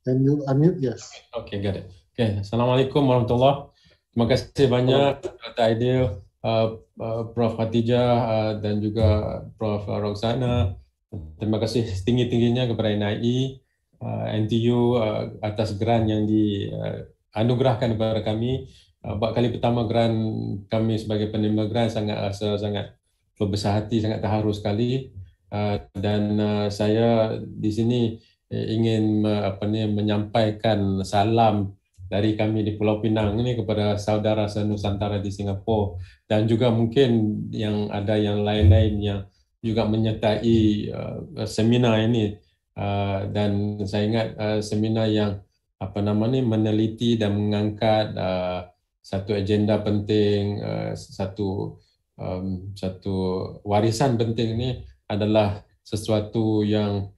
Can you unmute? Yes. Okay, got it. Okay, Assalamualaikum warahmatullahi. Terima kasih banyak Dr. Aidil, Prof. Khatijah, dan juga Prof. Roxana. Terima kasih setinggi-tingginya kepada NIE, NTU atas grant yang dianugerahkan kepada kami. Buat kali pertama grant kami sebagai penerima grant sangat berbesar hati, sangat terharu sekali. Dan saya di sini ingin menyampaikan salam dari kami di Pulau Pinang ini kepada saudara Nusantara di Singapura, dan juga mungkin yang ada yang lain-lain yang juga menyertai seminar ini. Dan saya ingat seminar yang meneliti dan mengangkat satu agenda penting, satu warisan penting ini adalah sesuatu yang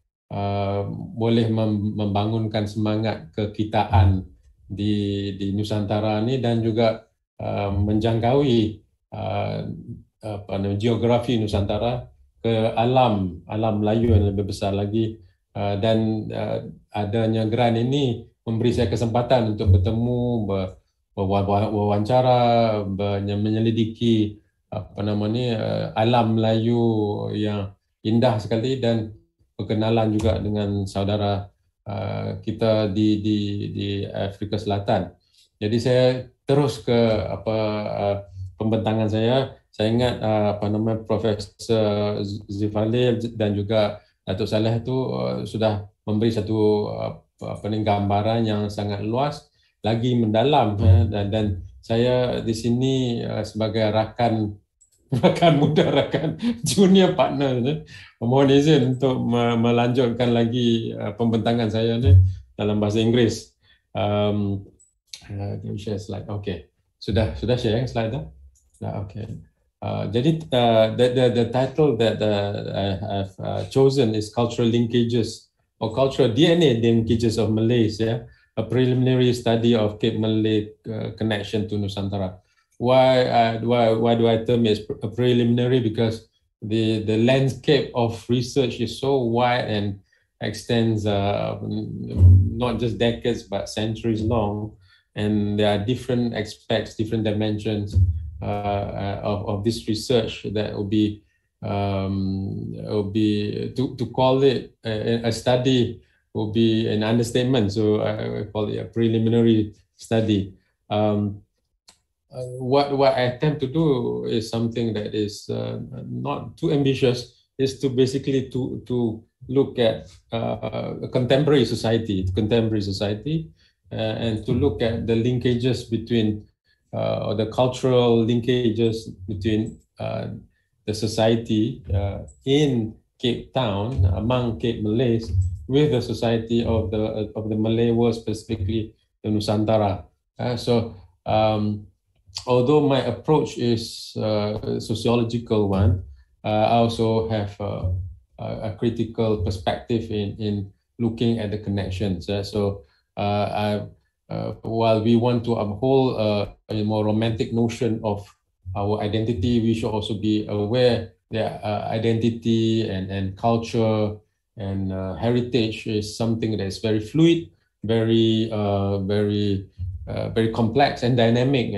boleh membangunkan semangat kekitaan di Nusantara ini, dan juga menjangkaui geografi Nusantara ke alam Melayu yang lebih besar lagi. Dan adanya grant ini memberi saya kesempatan untuk bertemu, berwawancara, menyelidiki alam Melayu yang indah sekali, dan perkenalan juga dengan saudara kita di Afrika Selatan. Jadi saya terus ke pembentangan saya. Saya ingat Profesor Zifalil dan juga Datuk Saleh itu sudah memberi satu gambaran yang sangat luas, lagi mendalam, dan saya di sini sebagai rakan muda, rakan junior partner ni, mohon izin untuk melanjutkan lagi pembentangan saya ni dalam bahasa Inggeris. Can we share slide? Okay, sudah share slide dah? Okay. Jadi the title that I have chosen is Cultural Linkages or Cultural DNA Linkages of Malays, a preliminary study of Cape Malay connection to Nusantara. Why do I term it a preliminary? Because the landscape of research is so wide and extends not just decades but centuries long, and there are different aspects, different dimensions of this research that will be to call it a study will be an understatement. So I call it a preliminary study. What I attempt to do is something that is not too ambitious. Is to basically to look at contemporary society, and to look at the linkages between or the cultural linkages between the society in Cape Town among Cape Malays with the society of the Malay world, specifically the Nusantara. Although my approach is a sociological one, I also have a critical perspective in looking at the connections. While we want to uphold a more romantic notion of our identity, we should also be aware that identity and culture and heritage is something that is very fluid, very complex and dynamic.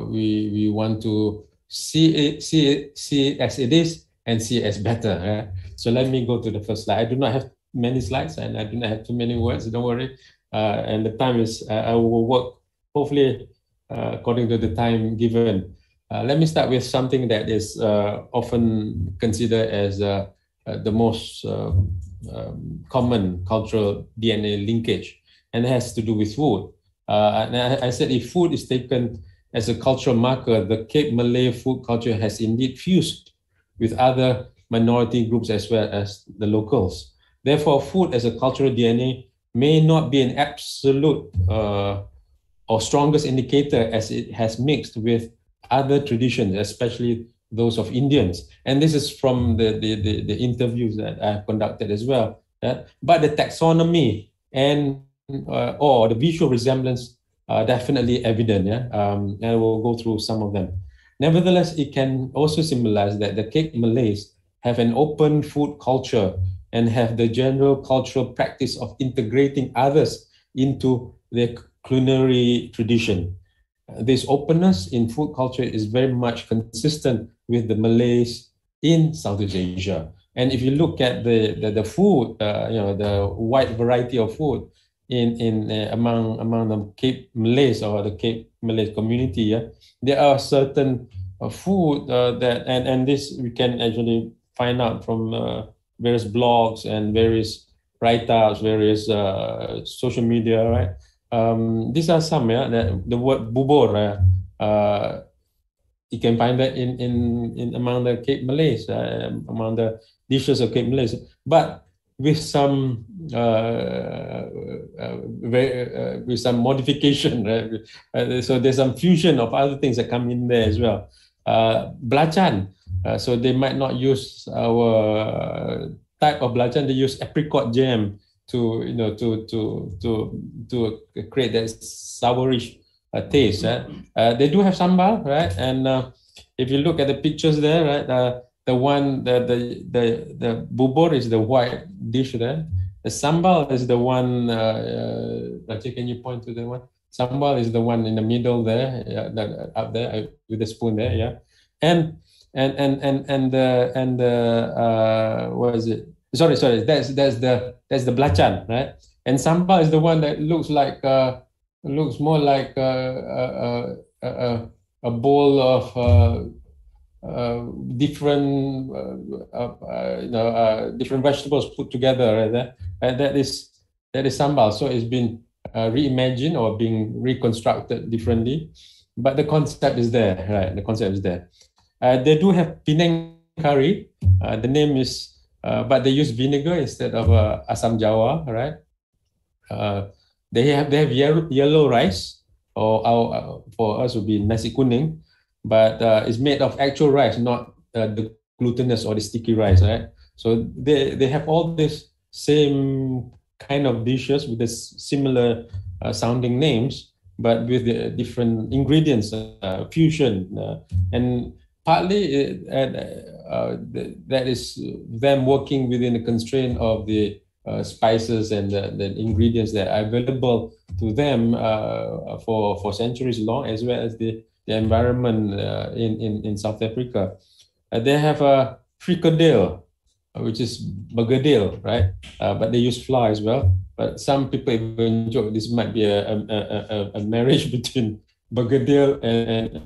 We want to see it as it is and see it as better. So let me go to the first slide. I do not have many slides and I do not have too many words, don't worry. And the time is, I will work hopefully according to the time given. Let me start with something that is often considered as the most common cultural DNA linkage, and it has to do with food. And I said if food is taken as a cultural marker, the Cape Malay food culture has indeed fused with other minority groups as well as the locals. Therefore, food as a cultural DNA may not be an absolute or strongest indicator, as it has mixed with other traditions, especially those of Indians. And this is from the interviews that I've conducted as well. But the taxonomy and or the visual resemblance are definitely evident. And we'll go through some of them. Nevertheless, it can also symbolize that the Cape Malays have an open food culture and have the general cultural practice of integrating others into their culinary tradition. This openness in food culture is very much consistent with the Malays in Southeast Asia. And if you look at the food, the wide variety of food among the Cape Malays or the Cape Malay community, there are certain food that and this we can actually find out from various blogs and various write-ups, various social media, right? These are some, the word bubur. You can find that in among the Cape Malays, among the dishes of Cape Malays, but with some with some modification, right? So there's some fusion of other things that come in there as well. Belacan, so they might not use our type of belacan. They use apricot jam to create that sourish taste. They do have sambal, right? And if you look at the pictures there, right, the bubur is the white dish there. The sambal is the one. Raja, can you point to the one? Sambal is the one in the middle there, up there with the spoon there, yeah. And what is it? Sorry, that's the belacan, right? And sambal is the one that looks like looks more like a bowl of different different vegetables put together, right? And that is sambal. So it's been reimagined or being reconstructed differently, but the concept is there, right? The concept is there. They do have Penang curry. The name is, but they use vinegar instead of asam jawa, right? They have yellow rice, or for us would be nasi kuning, but it's made of actual rice, not the glutinous or the sticky rice, right? So they have all this same kind of dishes with the similar sounding names, but with the different ingredients, fusion, and partly that is them working within the constraint of the spices and the ingredients that are available to them for centuries long, as well as the environment in South Africa. They have a frikadelle, which is bergedel, right? But they use flour as well. But some people even joke this might be a marriage between bergedel and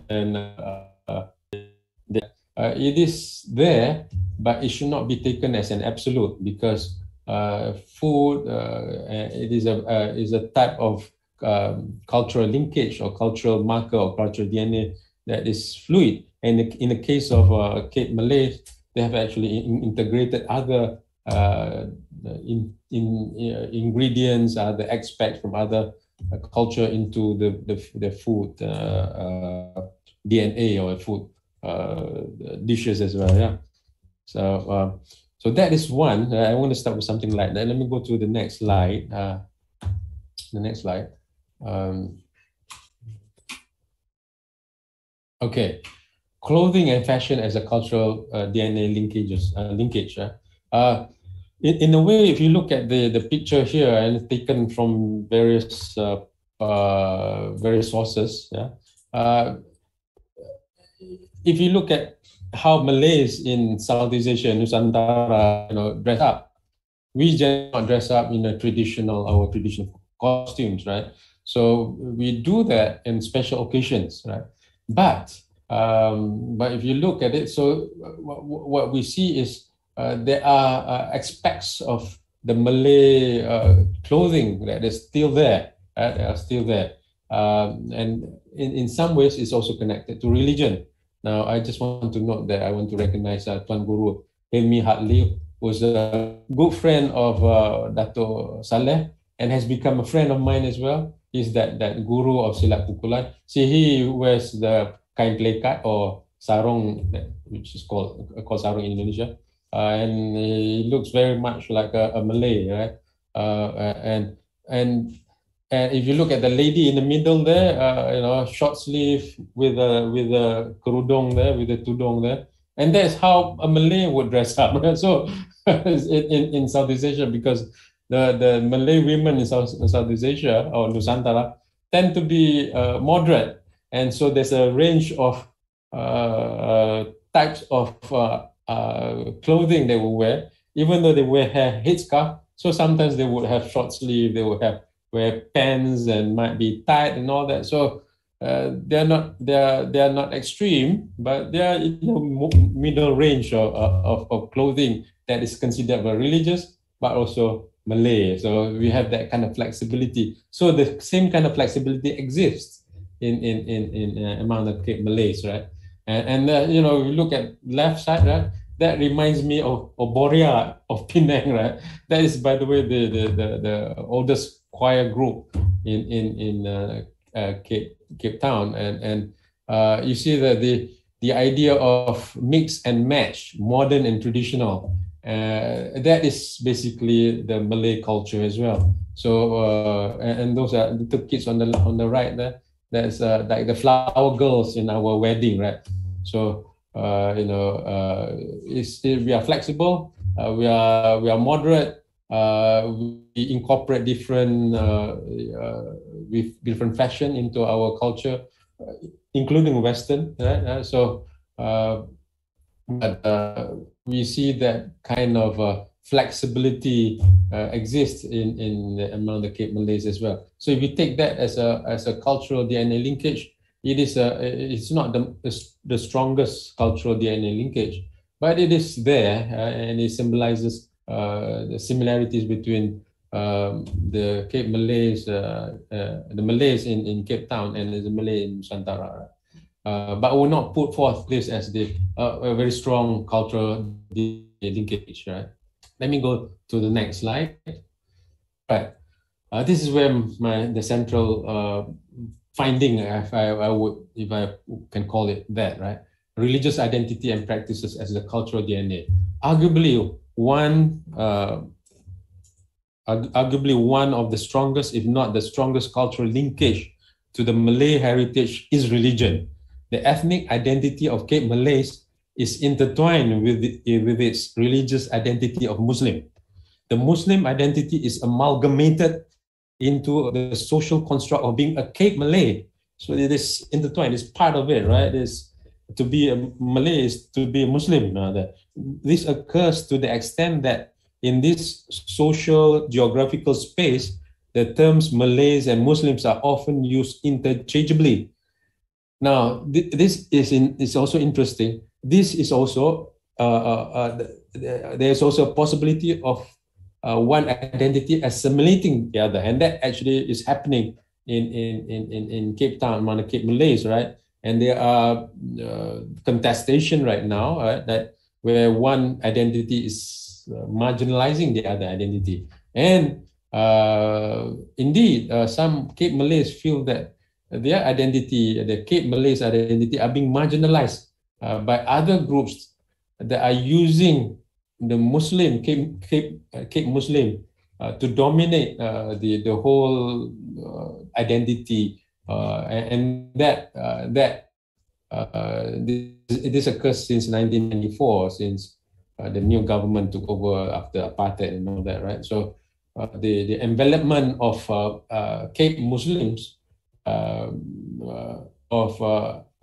it is there, but it should not be taken as an absolute, because food it is a type of cultural linkage or cultural marker or cultural DNA that is fluid. And in the case of Cape Malay, they have actually integrated other ingredients, the extracts from other culture into the food DNA or food dishes as well. Yeah. So so that is one. I want to start with something like that. Let me go to the next slide. The next slide. Okay, clothing and fashion as a cultural DNA linkage. In a way, if you look at the picture here and taken from various sources, if you look at how Malays in Southeast Asia, Nusantara, dress up, we generally not dress up in our traditional costumes, right? So we do that in special occasions, right? But if you look at it, so what we see is there are aspects of the Malay clothing that is still there, right? They are still there, and in some ways it's also connected to religion. Now, I just want to note that I want to recognize Tuan Guru Hilmi Hadli, who's a good friend of Dato Saleh and has become a friend of mine as well. He's that guru of Silat Pukulan. See, he wears the kain pelekat or sarong, which is called sarong in Indonesia, and he looks very much like a Malay, right? And if you look at the lady in the middle there, short sleeve with a kerudung there, with a tudung there, And that's how a Malay would dress up. So in Southeast Asia, because the Malay women in Southeast Asia or Nusantara tend to be moderate. And so there's a range of types of clothing they will wear, even though they wear headscarf. So sometimes they would have short sleeve, they would have wear pants and might be tight and all that. So they're not extreme, but they are in the middle range of clothing that is considered religious, but also Malay. So we have that kind of flexibility. So the same kind of flexibility exists in among the Cape Malays, right? And you know, you look at left side, right? That reminds me of Boria of Penang, right? That is, by the way, the oldest choir group in Cape Town, and you see that the idea of mix and match, modern and traditional, that is basically the Malay culture as well. So and those are the kids on the right there. That's like the flower girls in our wedding, right? So you know, we are flexible, we are moderate, we incorporate with different fashion into our culture, including Western, right? So but we see that kind of flexibility exists in among the Cape Malays as well. So if you take that as a cultural DNA linkage, it's not the strongest cultural DNA linkage, but it is there, and it symbolizes the similarities between the Cape Malays, the Malays in Cape Town and the Malay in Nusantara. But will not put forth this as a very strong cultural linkage, right? Let me go to the next slide. Right. This is where the central finding, if I can call it that, right? Religious identity and practices as the cultural DNA. Arguably one of the strongest, if not the strongest cultural linkage to the Malay heritage is religion. The ethnic identity of Cape Malays is intertwined with its religious identity of Muslim. The Muslim identity is amalgamated into the social construct of being a Cape Malay. So it is intertwined, it's part of it, right? To be a Malay is to be a Muslim. This occurs to the extent that in this social geographical space, the terms Malays and Muslims are often used interchangeably. Now, this is also interesting. This is also there's also a possibility of one identity assimilating the other, and that actually is happening in Cape Town among the Cape Malays, right? And there are contestation right now, that where one identity is marginalizing the other identity, and indeed, some Cape Malays feel that their identity, the Cape Malays' identity, are being marginalized by other groups that are using the Muslim Cape Muslim to dominate the whole identity, and this occurs since 1994, since the new government took over after apartheid and all that, right? So the envelopment of Cape Muslims, of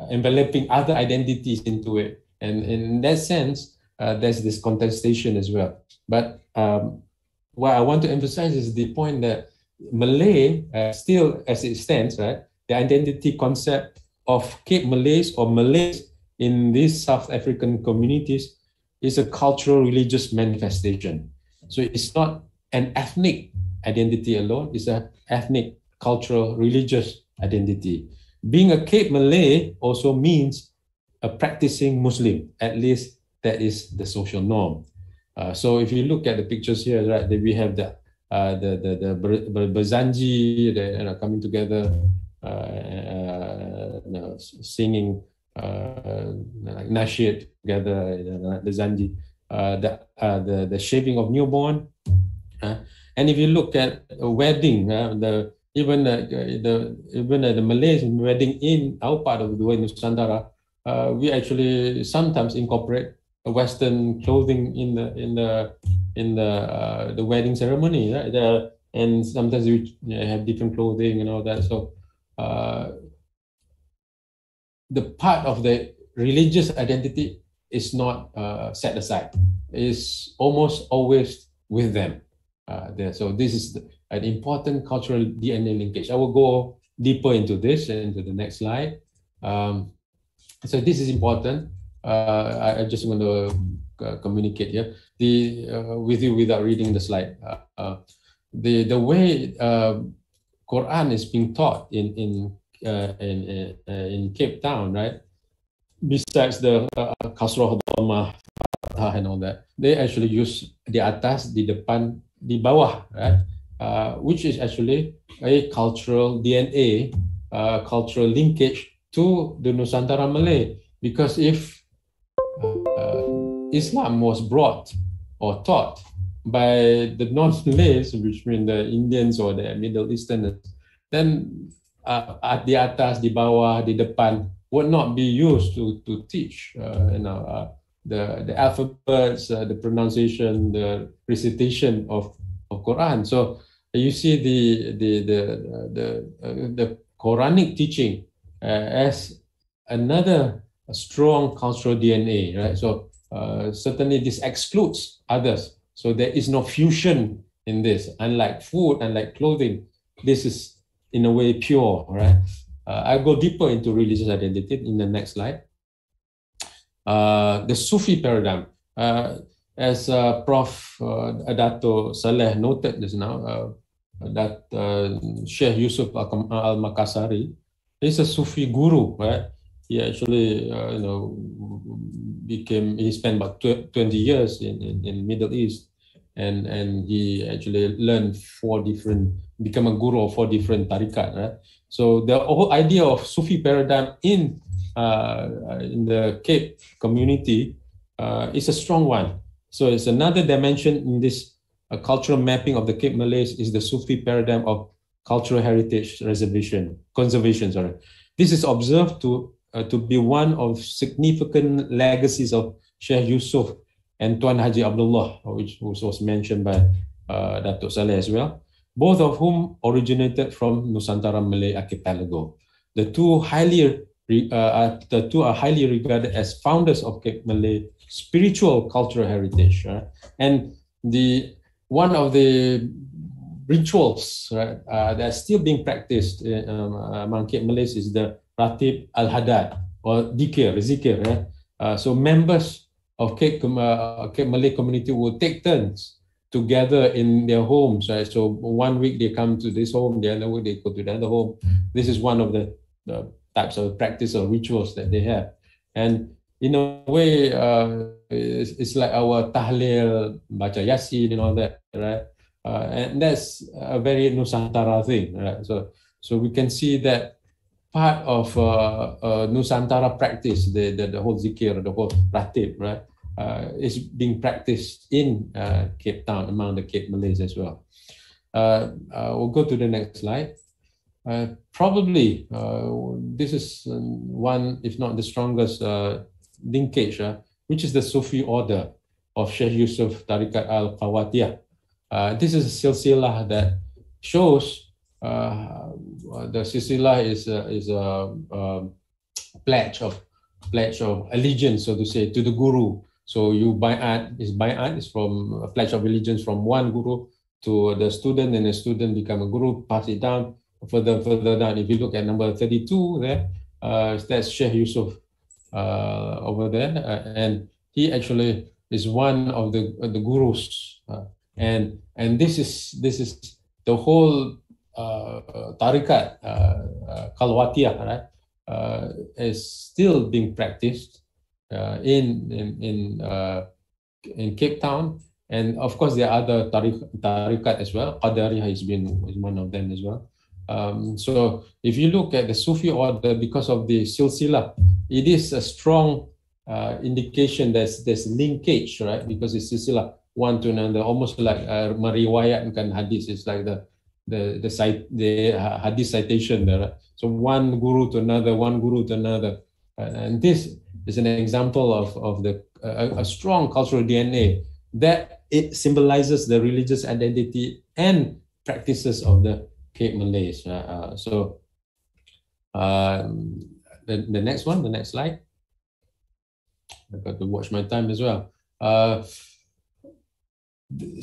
enveloping other identities into it, and in that sense, there's this contestation as well. But what I want to emphasize is the point that Malay, still as it stands, right, the identity concept of Cape Malays or Malays in these South African communities is a cultural religious manifestation. So it's not an ethnic identity alone, it's an ethnic, cultural, religious identity. Being a Cape Malay also means a practicing Muslim, at least that is the social norm. So if you look at the pictures here, right, we have the Berzanji, coming together, singing like nasheed together, the Zanji, the shaving of newborn, and if you look at a wedding, even the Malays wedding in our part of the world, Nusantara, we actually sometimes incorporate Western clothing in the wedding ceremony, right? And sometimes we have different clothing and all that. So the part of the religious identity is not set aside. It's almost always with them. There. So this is an important cultural DNA linkage. I will go deeper into this into the next slide. So this is important. I just want to communicate here with you without reading the slide. The way Quran is being taught in Cape Town, right? Besides the kasrah, dhamma, fathah and all that, they actually use di atas, di depan, di bawah, right? Which is actually a cultural DNA, cultural linkage to the Nusantara Malay. Because if Islam was brought or taught by the non-Malays, which mean the Indians or the Middle Easterners, then di atas, di bawah, di depan would not be used to teach the alphabets, the pronunciation, the recitation of Quran. So you see the Quranic teaching as another strong cultural DNA, right? So certainly this excludes others. So there is no fusion in this. Unlike food, unlike clothing, this is in a way pure, right? I'll go deeper into religious identity in the next slide. The Sufi paradigm, as Prof. Dato Saleh noted just now, that Sheikh Yusuf Al-Makassari is a Sufi guru, right? He actually, he spent about 20 years in Middle East, and he actually learned become a guru of 4 different tariqat, right? So the whole idea of Sufi paradigm in the Cape community is a strong one. So it's another dimension in this cultural mapping of the Cape Malays is the Sufi paradigm of cultural heritage conservation. This is observed to be one of significant legacies of Sheikh Yusuf and Tuan Haji Abdullah, which was mentioned by Dato' Saleh as well, both of whom originated from Nusantara Malay Archipelago. The two are highly regarded as founders of Cape Malay spiritual cultural heritage. And one of the rituals that are still being practiced among Cape Malays is the Ratib Al-Hadad or Zikir. So members of Cape Malay community will take turns to gather in their homes, right? So 1 week they come to this home, the other week they go to the other home. This is one of the types of practice or rituals that they have. And in a way, it's like our tahlil, baca yasin and all that, right? And that's a very Nusantara thing, right? So we can see that part of Nusantara practice, the whole zikir, the whole ratib, right, is being practiced in Cape Town among the Cape Malays as well. We'll go to the next slide. Probably this is one, if not the strongest linkage, which is the Sufi order of Sheikh Yusuf Tariqat Al-Qawatiyah. This is a silsilah that shows the silsilah is a pledge of allegiance, so to say, to the guru. So you bay'at is from a pledge of allegiance from one guru to the student, and the student become a guru, pass it down further down. If you look at number 32 there, that's Sheikh Yusuf over there, and he actually is one of the gurus, and this is the whole tariqat Qalwatiyah, right, is still being practiced in Cape Town, and of course there are other tariqat as well. Qadariyah is one of them as well. So if you look at the Sufi order, because of the silsila, it is a strong indication there's linkage, right? Because it's silsila one to another, almost like meriwayatkan hadis. It's like the hadis citation there, right? So one guru to another, and this is an example of a strong cultural DNA that it symbolizes the religious identity and practices of the Cape Malays. The next one, the next slide. I've got to watch my time as well.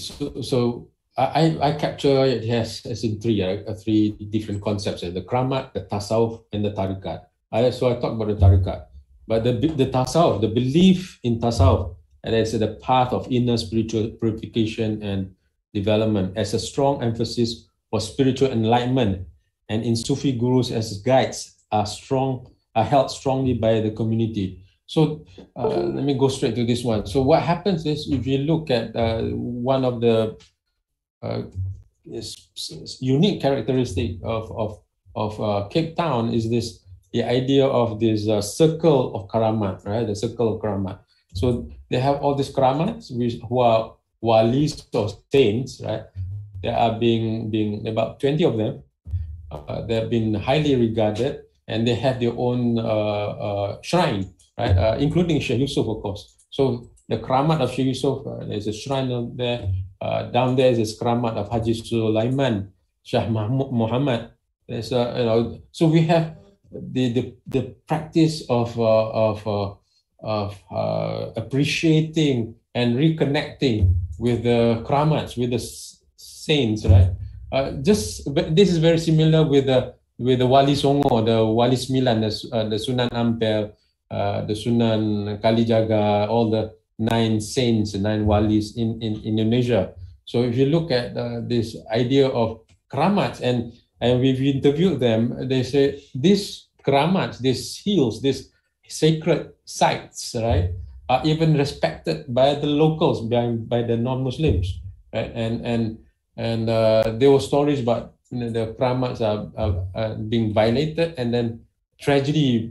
So I capture it as in three different concepts: the kramat, the tasawuf, and the tarikat. So I talk about the tarikat, but the tasawuf, the belief in tasawuf, and it's the path of inner spiritual purification and development, as a strong emphasis for spiritual enlightenment, and in Sufi gurus as guides are held strongly by the community. So let me go straight to this one. So what happens is, if you look at one of the unique characteristic of Cape Town is the idea of this circle of karamat, right? The circle of karamat. So they have all these karamats who are walis or saints, right? There are being about 20 of them. They have been highly regarded, and they have their own shrine, right? Including Sheikh Yusuf, of course. So the karamat of Sheikh Yusuf, there's a shrine up there. Down there is karamat of Haji Sulaiman, Shah Mohammad. There's so we have the practice of appreciating and reconnecting with the karamats, with the saints, right? This is very similar with the Wali Songo, the Wali Sembilan, the Sunan Ampel, the Sunan Kalijaga, all the 9 saints, 9 walis in Indonesia. So if you look at this idea of karamats, and we've interviewed them, they say these karamats, these hills, these sacred sites, right, are even respected by the locals, by the non-Muslims, right? And there were stories about the karamats are being violated, and then tragedy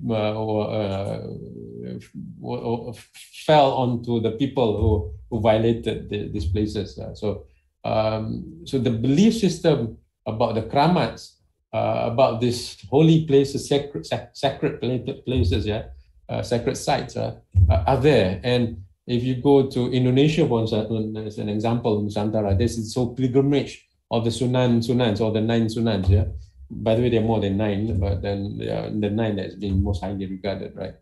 fell onto the people who violated these places. So the belief system about the karamats, about these holy places, sacred places, sacred sites are there. And if you go to Indonesia, as an example, Nusantara, this is so pilgrimage of the sunans or the 9 sunans. Yeah. By the way, there are more than 9, but then the 9 that's been most highly regarded, right?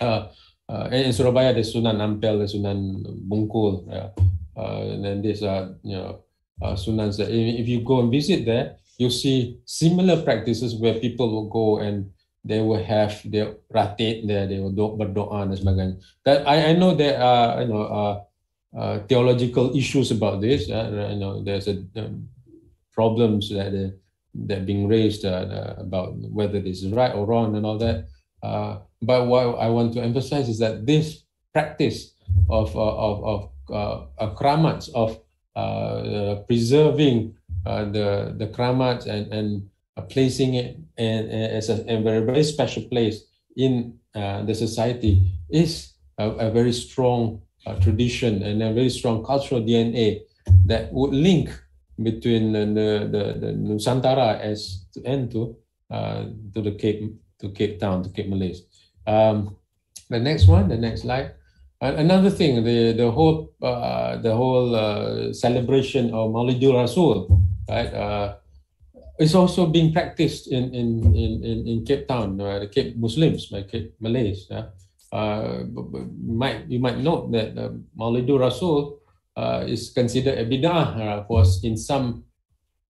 And in Surabaya, the Sunan Ampel, the Sunan Bungkul, and then these are sunans. If you go and visit there, you'll see similar practices where people will go and they will have their ratit there, they will berdoa dan sebagainya. That I know there are theological issues about this. There's problems that being raised about whether this is right or wrong and all that. But what I want to emphasize is that this practice of karamats, of preserving the karamats and placing it as a very, very special place in the society is a very strong tradition and a very strong cultural DNA that would link between the Nusantara to Cape Town, to Cape Malays. The next slide. Another thing, the whole celebration of Maulidul Rasul, right? Is also being practiced in Cape Town, the Cape Muslims, the Cape Malays. You might note that Maulidul Rasul is considered a bid'ah in some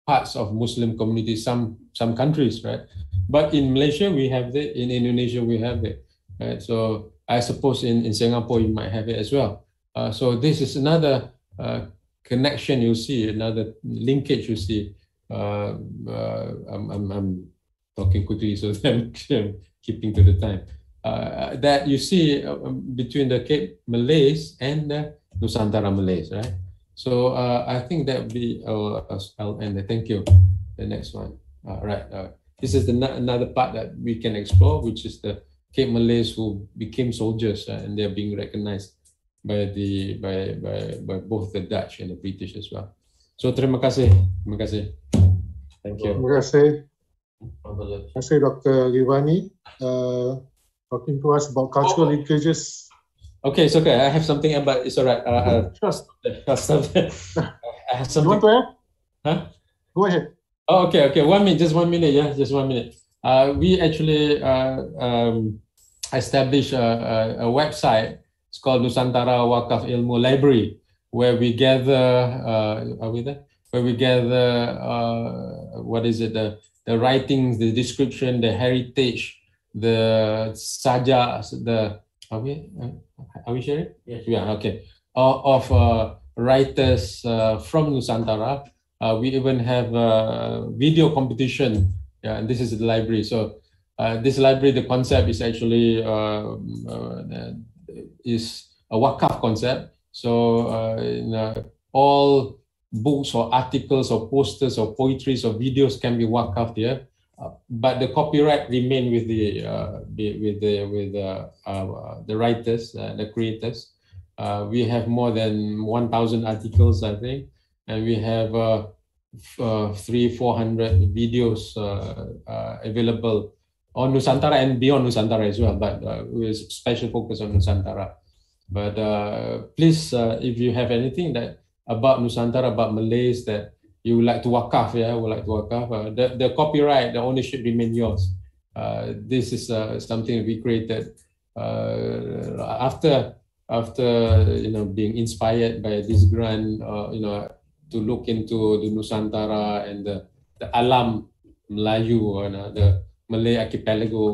parts of Muslim communities, some countries, right? But in Malaysia we have it, in Indonesia we have it, right? So I suppose in Singapore you might have it as well. So this is another connection you see, another linkage you see. I'm talking quickly so that I'm keeping to the time. That you see between the Cape Malays and the Nusantara Malays, right? So I think that would be, I'll end there. Thank you. The next one. Right. This is another part that we can explore, which is the Cape Malays who became soldiers, and they're being recognized by both the Dutch and the British as well. So terima kasih. Thank you. Terima kasih Dr. Reevany. talking to us about cultural linkages. Okay, it's okay. I have something, but it's all right. I have something. You want to add? Huh? Go ahead. Oh, okay. Just 1 minute. Yeah, just 1 minute. We actually established a website. It's called Nusantara Waqaf Ilmu Library, where we gather. Are we there? Where we gather. What is it? The writings, the description, the heritage, the saja, the. Are we sharing? Yes. Yeah. Okay. Of writers from Nusantara. We even have a video competition. Yeah, and this is the library. So this library, the concept is actually is a Waqaf concept. So all books or articles or posters or poetries or videos can be Waqaf here, but the copyright remain with the writers, the creators. We have more than 1,000 articles, I think, and we have 300-400 videos available on Nusantara and beyond Nusantara as well, but with special focus on Nusantara. But please, if you have anything that about Nusantara, about Malays that you would like to Waqaf, the copyright, the ownership remain yours. This is something we created after being inspired by this grant, to look into the Nusantara and the Alam Melayu, the Malay archipelago